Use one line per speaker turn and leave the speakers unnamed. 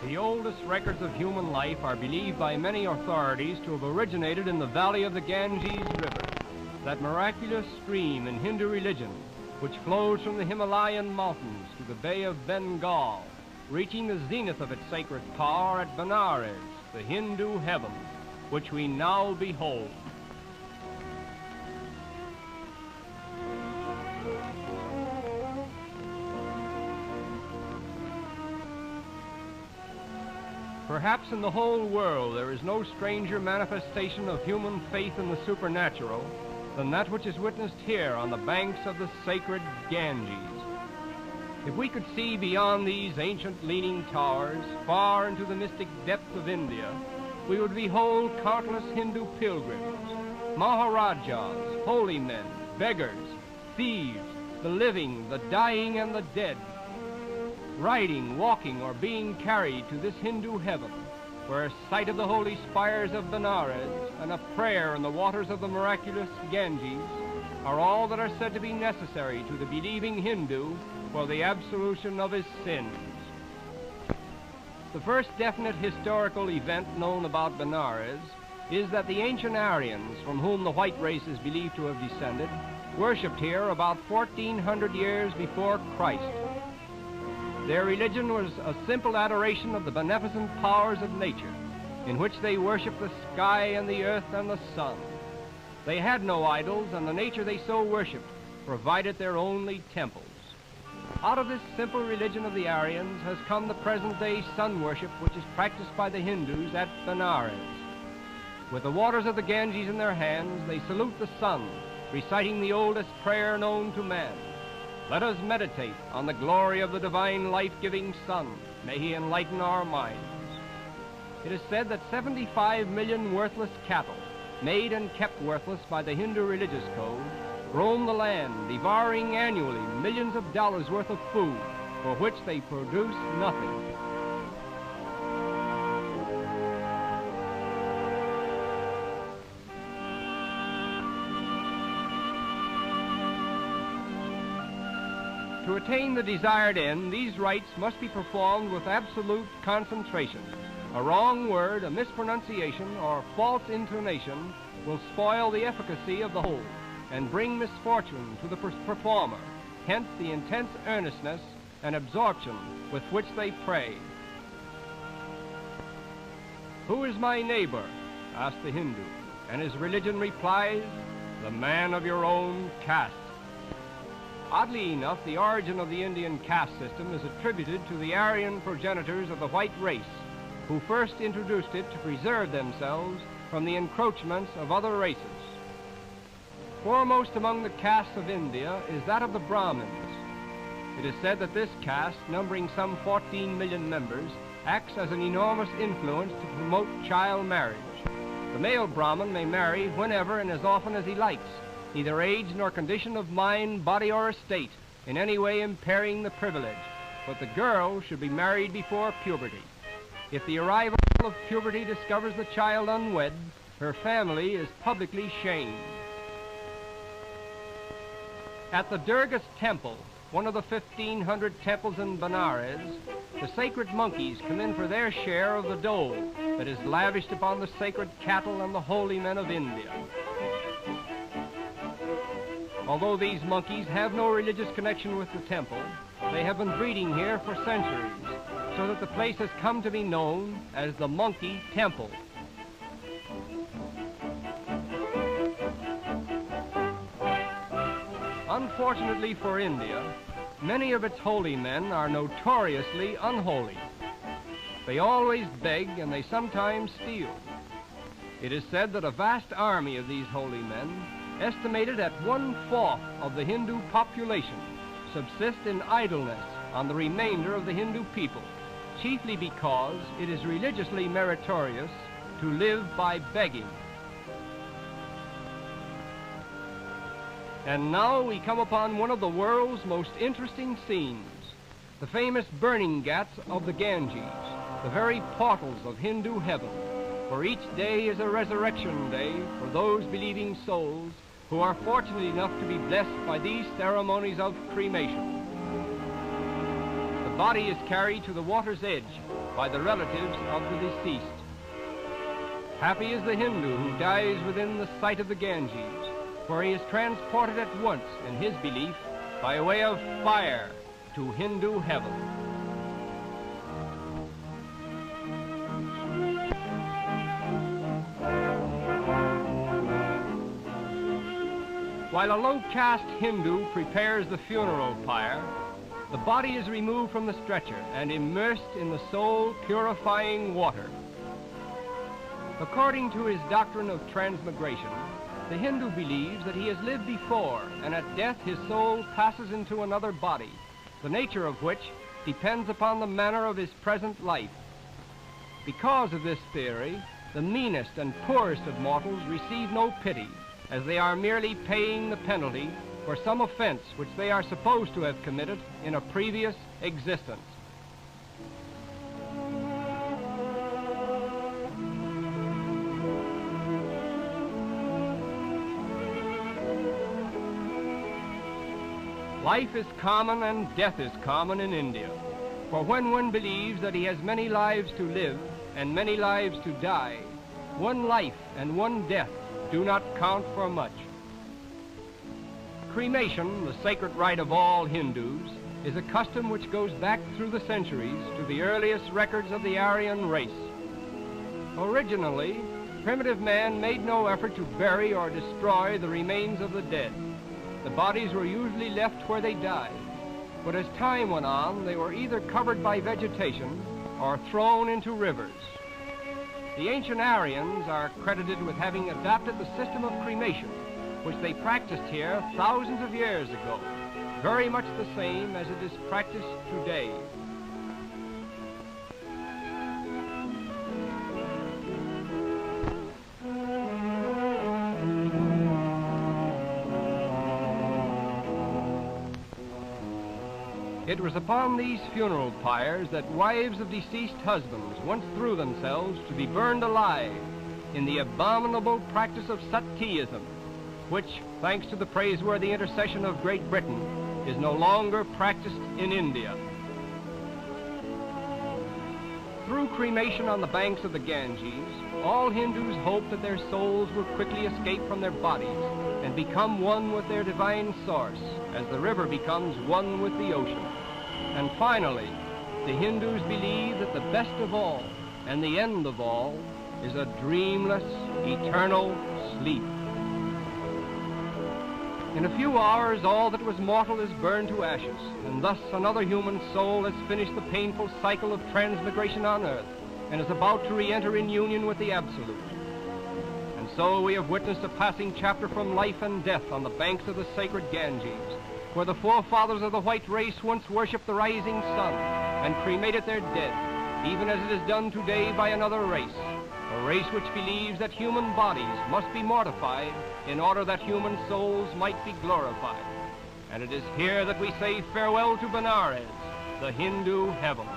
The oldest records of human life are believed by many authorities to have originated in the valley of the Ganges River, that miraculous stream in Hindu religion which flows from the Himalayan mountains to the Bay of Bengal, reaching the zenith of its sacred power at Benares, the Hindu heaven, which we now behold. Perhaps in the whole world there is no stranger manifestation of human faith in the supernatural than that which is witnessed here on the banks of the sacred Ganges. If we could see beyond these ancient leaning towers, far into the mystic depths of India, we would behold countless Hindu pilgrims, Maharajas, holy men, beggars, thieves, the living, the dying, and the dead, riding, walking, or being carried to this Hindu heaven, where a sight of the holy spires of Benares and a prayer in the waters of the miraculous Ganges are all that are said to be necessary to the believing Hindu for the absolution of his sins. The first definite historical event known about Benares is that the ancient Aryans, from whom the white race is believed to have descended, worshipped here about 1400 years before Christ. Their religion was a simple adoration of the beneficent powers of nature, in which they worshipped the sky and the earth and the sun. They had no idols, and the nature they so worshipped provided their only temples. Out of this simple religion of the Aryans has come the present-day sun worship which is practiced by the Hindus at Benares. With the waters of the Ganges in their hands, they salute the sun, reciting the oldest prayer known to man. Let us meditate on the glory of the divine life-giving sun. May he enlighten our minds. It is said that 75 million worthless cattle, made and kept worthless by the Hindu religious code, roam the land, devouring annually millions of dollars worth of food, for which they produce nothing. To attain the desired end, these rites must be performed with absolute concentration. A wrong word, a mispronunciation, or false intonation will spoil the efficacy of the whole and bring misfortune to the performer, hence the intense earnestness and absorption with which they pray. "Who is my neighbor?" asked the Hindu, and his religion replies, "The man of your own caste." Oddly enough, the origin of the Indian caste system is attributed to the Aryan progenitors of the white race, who first introduced it to preserve themselves from the encroachments of other races. Foremost among the castes of India is that of the Brahmins. It is said that this caste, numbering some 14 million members, acts as an enormous influence to promote child marriage. The male Brahmin may marry whenever and as often as he likes, neither age nor condition of mind, body, or estate in any way impairing the privilege, but the girl should be married before puberty. If the arrival of puberty discovers the child unwed, her family is publicly shamed. At the Durga's temple, one of the 1,500 temples in Benares, the sacred monkeys come in for their share of the dole that is lavished upon the sacred cattle and the holy men of India. Although these monkeys have no religious connection with the temple, they have been breeding here for centuries, so that the place has come to be known as the Monkey Temple. Unfortunately for India, many of its holy men are notoriously unholy. They always beg and they sometimes steal. It is said that a vast army of these holy men, estimated at 1/4 of the Hindu population, subsist in idleness on the remainder of the Hindu people, chiefly because it is religiously meritorious to live by begging. And now we come upon one of the world's most interesting scenes, the famous burning ghats of the Ganges, the very portals of Hindu heaven, for each day is a resurrection day for those believing souls who are fortunate enough to be blessed by these ceremonies of cremation. The body is carried to the water's edge, by the relatives of the deceased. Happy is the Hindu who dies within the sight of the Ganges, for he is transported at once, in his belief, by way of fire to Hindu heaven. While a low-caste Hindu prepares the funeral pyre, the body is removed from the stretcher and immersed in the soul-purifying water. According to his doctrine of transmigration, the Hindu believes that he has lived before, and at death his soul passes into another body, the nature of which depends upon the manner of his present life. Because of this theory, the meanest and poorest of mortals receive no pity, as they are merely paying the penalty for some offense which they are supposed to have committed in a previous existence. Life is common and death is common in India, for when one believes that he has many lives to live and many lives to die, one life and one death do not count for much. Cremation, the sacred rite of all Hindus, is a custom which goes back through the centuries to the earliest records of the Aryan race. Originally, primitive man made no effort to bury or destroy the remains of the dead. The bodies were usually left where they died, but as time went on, they were either covered by vegetation or thrown into rivers. The ancient Aryans are credited with having adopted the system of cremation, which they practiced here thousands of years ago, very much the same as it is practiced today. It was upon these funeral pyres that wives of deceased husbands once threw themselves to be burned alive in the abominable practice of Satyaism, which, thanks to the praiseworthy intercession of Great Britain, is no longer practiced in India. Through cremation on the banks of the Ganges, all Hindus hope that their souls will quickly escape from their bodies and become one with their divine source, as the river becomes one with the ocean. And finally, the Hindus believe that the best of all and the end of all is a dreamless, eternal sleep. In a few hours, all that was mortal is burned to ashes, and thus another human soul has finished the painful cycle of transmigration on earth and is about to re-enter in union with the Absolute. And so we have witnessed a passing chapter from life and death on the banks of the sacred Ganges, where the forefathers of the white race once worshipped the rising sun and cremated their dead, even as it is done today by another race, a race which believes that human bodies must be mortified in order that human souls might be glorified. And it is here that we say farewell to Benares, the Hindu heaven.